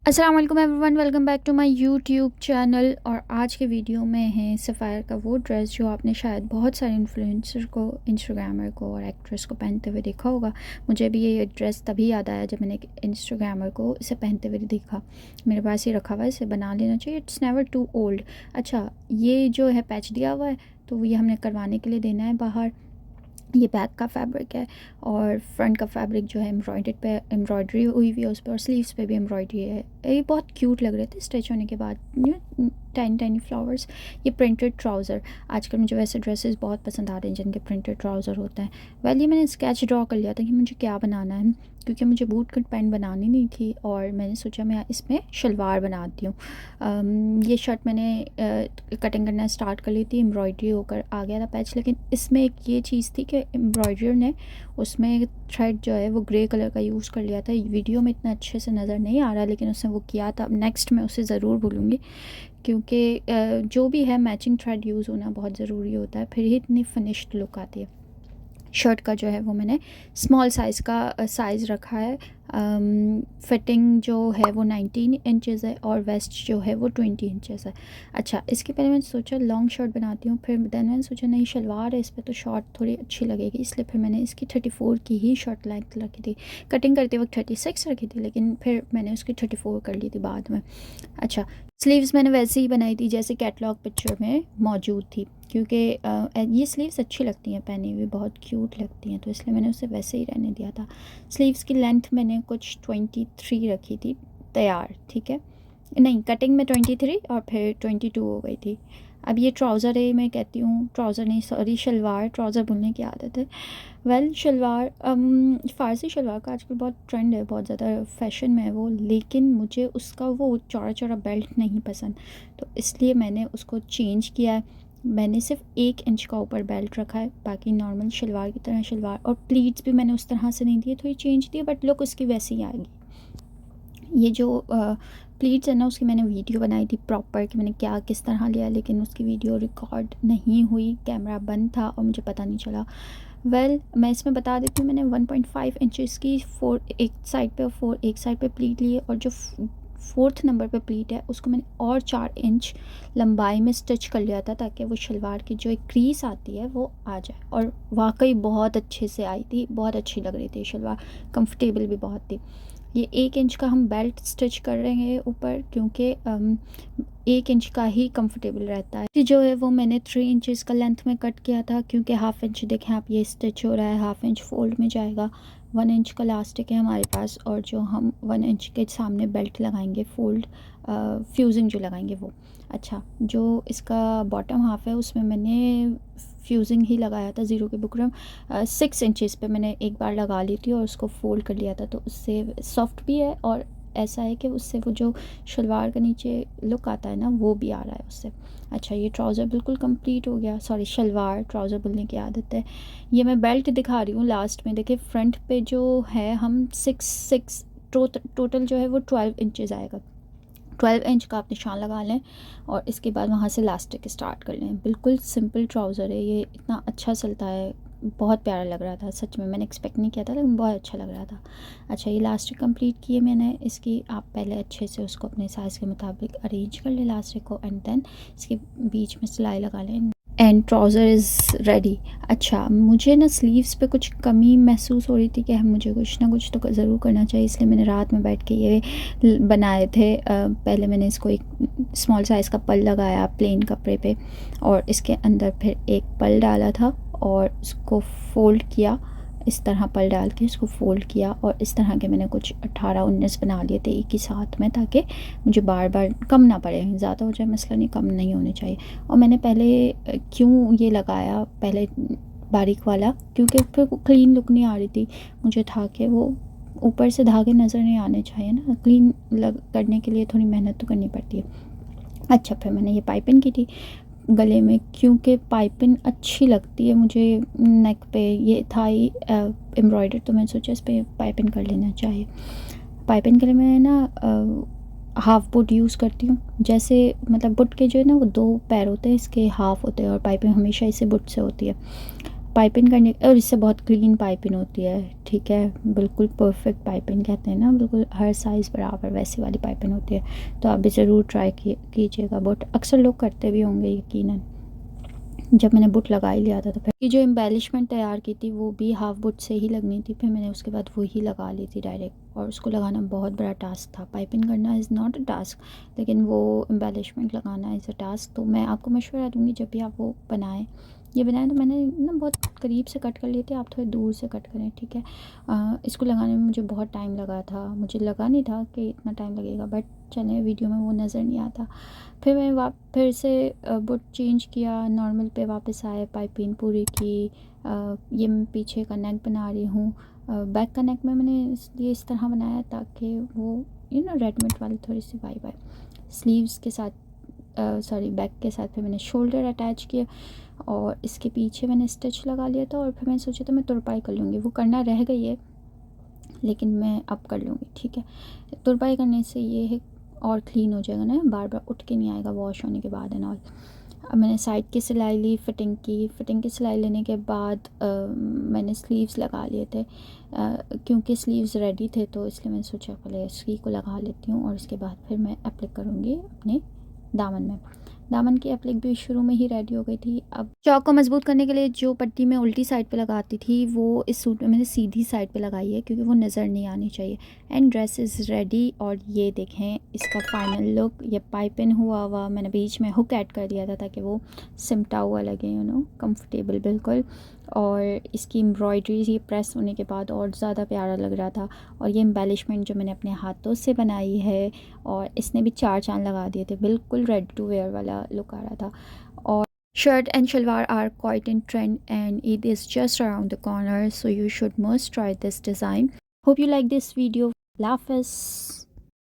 अस्सलाम वालेकुम everyone, welcome back to my YouTube channel. और आज के वीडियो में है सफ़ायर का वो ड्रेस जो आपने शायद बहुत सारे इन्फ्लुएंसर को, इंस्टाग्रामर को और एक्ट्रेस को पहनते हुए देखा होगा। मुझे भी ये ड्रेस तभी याद आया जब मैंने एक इंस्टाग्रामर को इसे पहनते हुए देखा। मेरे पास ये रखा हुआ है, इसे बना लेना चाहिए, इट्स नेवर टू ओल्ड। अच्छा, ये जो है पैच दिया हुआ है तो ये हमने करवाने के लिए देना है बाहर। ये बैक का फैब्रिक है और फ्रंट का फैब्रिक जो है एम्ब्रॉयडर्ड पे एम्ब्रॉयडरी हुई हुई है उस पर, और स्लीव्स पे भी एम्ब्रॉयडरी है। ये बहुत क्यूट लग रहे थे स्टिच होने के बाद, टाइनी टाइनी फ्लावर्स। ये प्रिंटेड ट्राउज़र, आजकल मुझे वैसे ड्रेसेस बहुत पसंद आ रहे हैं जिनके प्रिंटेड ट्राउज़र होते हैं। वेल, ये मैंने स्केच ड्रॉ कर लिया था कि मुझे क्या बनाना है, क्योंकि मुझे बूट कट पैंट बनानी नहीं थी और मैंने सोचा मैं इसमें शलवार बनाती हूँ। ये शर्ट मैंने कटिंग करना स्टार्ट कर ली थी, एम्ब्रॉयडरी होकर आ गया था पैच, लेकिन इसमें एक ये चीज़ थी कि एम्ब्रॉयडर ने उसमें थ्रेड जो है वो ग्रे कलर का यूज़ कर लिया था। वीडियो में इतना अच्छे से नज़र नहीं आ रहा, लेकिन उसने वो किया था। अब नेक्स्ट मैं उसे ज़रूर भूलूँगी, क्योंकि जो भी है मैचिंग थ्रेड यूज़ होना बहुत ज़रूरी होता है, फिर ही इतनी फिनिश्ड लुक आती है। शर्ट का जो है वो मैंने स्मॉल साइज़ का साइज़ रखा है। फिटिंग जो है वो 19 इंचज़ है और वेस्ट जो है वो 20 इंचज़ है। अच्छा, इसके पहले मैंने सोचा लॉन्ग शर्ट बनाती हूँ, फिर देन मैंने सोचा नहीं, शलवार है इस पर तो शॉर्ट थोड़ी अच्छी लगेगी, इसलिए फिर मैंने इसकी 34 की ही शर्ट लेंथ रखी थी। कटिंग करते वक्त 36 रखी थी, लेकिन फिर मैंने उसकी 34 कर ली थी बाद में। अच्छा, स्लीव्स मैंने वैसे ही बनाई थी जैसे कैटलॉग पिक्चर में मौजूद थी, क्योंकि ये स्लीव्स अच्छी लगती हैं पहनी हुई, बहुत क्यूट लगती हैं, तो इसलिए मैंने उसे वैसे ही रहने दिया था। स्लीव्स की लेंथ मैंने कुछ 23 रखी थी तैयार, ठीक है, नहीं कटिंग में 23 और फिर 22 हो गई थी। अब ये ट्राउज़र है, मैं कहती हूँ ट्राउज़र नहीं, सॉरी शलवार, ट्राउज़र बोलने की आदत है। वेल, शलवार फ़ारसी शलवार का आजकल बहुत ट्रेंड है, बहुत ज़्यादा फैशन में है वो, लेकिन मुझे उसका वो चौड़ा चौड़ा बेल्ट नहीं पसंद, तो इसलिए मैंने उसको चेंज किया है। मैंने सिर्फ 1 इंच का ऊपर बेल्ट रखा है, बाकी नॉर्मल शलवार की तरह शलवार, और प्लीट्स भी मैंने उस तरह से नहीं दिए, थोड़ी चेंज दिए, बट लुक उसकी वैसी ही आएगी। ये जो प्लीट्स है ना, उसकी मैंने वीडियो बनाई थी प्रॉपर कि मैंने क्या किस तरह लिया, लेकिन उसकी वीडियो रिकॉर्ड नहीं हुई, कैमरा बंद था और मुझे पता नहीं चला। वेल, मैं इसमें बता देती हूँ, मैंने 1.5 इंचज़ की 4 एक साइड पे और 4 एक साइड पे प्लीट लिए, और जो 4th नंबर पे प्लीट है उसको मैंने और 4 इंच लंबाई में स्टिच कर लिया था, ताकि वो शलवार की जो एक क्रीज आती है वो आ जाए, और वाकई बहुत अच्छे से आई थी, बहुत अच्छी लग रही थी शलवार, कंफर्टेबल भी बहुत थी। ये 1 इंच का हम बेल्ट स्टिच कर रहे हैं ऊपर, क्योंकि 1 इंच का ही कंफर्टेबल रहता है। जो है वो मैंने 3 इंचज़ का लेंथ में कट किया था, क्योंकि हाफ इंच देखें आप, ये स्टिच हो रहा है, हाफ इंच फोल्ड में जाएगा। 1 इंच का लास्टिक है हमारे पास, और जो हम 1 इंच के सामने बेल्ट लगाएंगे फोल्ड, फ्यूजिंग जो लगाएंगे वो। अच्छा, जो इसका बॉटम हाफ है उसमें मैंने फ्यूजिंग ही लगाया था, ज़ीरो के बुकरम 6 इंचज़ पे मैंने एक बार लगा ली थी और उसको फोल्ड कर लिया था, तो उससे सॉफ्ट भी है, और ऐसा है कि उससे वो जो शलवार का नीचे लुक आता है ना, वो भी आ रहा है उससे। अच्छा, ये ट्राउज़र बिल्कुल कंप्लीट हो गया, सॉरी शलवार, ट्राउज़र बोलने की आदत है। ये मैं बेल्ट दिखा रही हूँ लास्ट में, देखिए फ्रंट पे जो है हम 6 टोटल जो है वो 12 इंचज़ आएगा। 12 इंच का आप निशान लगा लें और इसके बाद वहाँ से इलास्टिक स्टार्ट कर लें। बिल्कुल सिंपल ट्राउज़र है ये, इतना अच्छा चलता है, बहुत प्यारा लग रहा था सच में, मैंने एक्सपेक्ट नहीं किया था, लेकिन बहुत अच्छा लग रहा था। अच्छा, ये इलास्टिक कंप्लीट किए मैंने इसकी, आप पहले अच्छे से उसको अपने साइज़ के मुताबिक अरेंज कर लें इलास्टिक को, एंड देन इसके बीच में सिलाई लगा लें, एंड ट्राउज़र इज़ रेडी। अच्छा, मुझे ना स्लीव्स पे कुछ कमी महसूस हो रही थी कि मुझे कुछ ना कुछ तो ज़रूर करना चाहिए, इसलिए मैंने रात में बैठ के ये बनाए थे। पहले मैंने इसको एक स्मॉल साइज़ का पल लगाया प्लेन कपड़े पे, और इसके अंदर फिर एक पल डाला था और उसको फ़ोल्ड किया, इस तरह पल डाल के इसको फ़ोल्ड किया, और इस तरह के मैंने कुछ 18-19 बना लिए थे एक ही साथ में, ताकि मुझे बार बार कम ना पड़े, ज़्यादा हो जाए मसला नहीं, कम नहीं होने चाहिए। और मैंने पहले क्यों ये लगाया पहले बारीक वाला, क्योंकि फिर क्लीन लुक नहीं आ रही थी, मुझे था कि वो ऊपर से धागे नज़र नहीं आने चाहिए ना, क्लीन लग करने के लिए थोड़ी मेहनत तो करनी पड़ती है। अच्छा, फिर मैंने ये पाइपिंग की थी गले में, क्योंकि पाइपिंग अच्छी लगती है मुझे नेक पे, ये थाई एम्ब्रॉयडर, तो मैंने सोचा इस पर पाइपिंग कर लेना चाहिए। पाइपिंग के लिए मैं ना हाफ़ बुट यूज़ करती हूँ, जैसे मतलब बुट के जो है ना वो 2 पैर होते हैं, इसके हाफ़ होते हैं, और पाइपिंग हमेशा इसे बुट से होती है। पाइपिंग करने और इससे बहुत क्लीन पाइपिंग होती है, ठीक है, बिल्कुल परफेक्ट पाइपिंग कहते हैं ना, बिल्कुल हर साइज़ बराबर वैसी वाली पाइपिंग होती है। तो आप भी ज़रूर ट्राई कीजिएगा, बट अक्सर लोग करते भी होंगे यकीनन। जब मैंने बुट लगा ही लिया था तो फिर की जो एम्बेलिशमेंट तैयार की थी वो भी हाफ बुट से ही लगनी थी, फिर मैंने उसके बाद वो ही लगा ली थी डायरेक्ट, और उसको लगाना बहुत बड़ा टास्क था। पाइपिंग करना इज़ नॉट अ टास्क, लेकिन वो एम्बेलिशमेंट लगाना इज़ अ टास्क। तो मैं आपको मशवरा दूँगी जब भी आप वो बनाएं, ये बनाएं तो मैंने ना बहुत करीब से कट कर लिए थे, आप थोड़े दूर से कट करें, ठीक है। इसको लगाने में मुझे बहुत टाइम लगा था, मुझे लगा नहीं था कि इतना टाइम लगेगा, बट चले वीडियो में वो नज़र नहीं आता। फिर मैंने फिर से बुट चेंज किया, नॉर्मल पे वापस आए, पाइपिंग पूरी की। ये मैं पीछे का नेक बना रही हूँ। बैक का नेक में मैंने इसलिए इस तरह बनाया ताकि वो रेडीमेड वाली थोड़ी सी वाइब आए। स्लीव्स के साथ सॉरी बैक के साथ फिर मैंने शोल्डर अटैच किया, और इसके पीछे मैंने स्टिच लगा लिया था। और फिर मैंने सोचा था मैं तुरपाई कर लूँगी, वो करना रह गई है लेकिन मैं अब कर लूँगी, ठीक है। तुरपाई करने से ये है और क्लीन हो जाएगा ना, बार बार उठ के नहीं आएगा वॉश होने के बाद एंड ऑल। अब मैंने साइड की सिलाई ली, फिटिंग की सिलाई लेने के बाद मैंने स्लीव्स लगा लिए थे। क्योंकि स्लीव्स रेडी थे तो इसलिए मैंने सोचा पहले इसी को लगा लेती हूँ, और उसके बाद फिर मैं अप्लाई करूँगी अपने दामन में। दामन की एप्लिक भी शुरू में ही रेडी हो गई थी। अब चौक को मजबूत करने के लिए जो पट्टी मैं उल्टी साइड पे लगाती थी वो इस सूट में मैंने सीधी साइड पे लगाई है, क्योंकि वो नज़र नहीं आनी चाहिए। एंड ड्रेस इज़ रेडी, और ये देखें इसका फाइनल लुक। ये पाइपिंग हुआ मैंने बीच में हुक ऐड कर दिया था ताकि वो सिमटा हुआ लगे, कंफर्टेबल बिल्कुल। और इसकी एम्ब्रॉयडरी ये प्रेस होने के बाद और ज़्यादा प्यारा लग रहा था। और ये एम्बेलिशमेंट जो मैंने अपने हाथों से बनाई है, और इसने भी 4 चांद लगा दिए थे, बिल्कुल रेडी टू वेयर वाला लुक आ रहा था। और shirt and shalwar are quite in trend and it is just around the corner, so you should must try this design. Hope you like this video. Love us.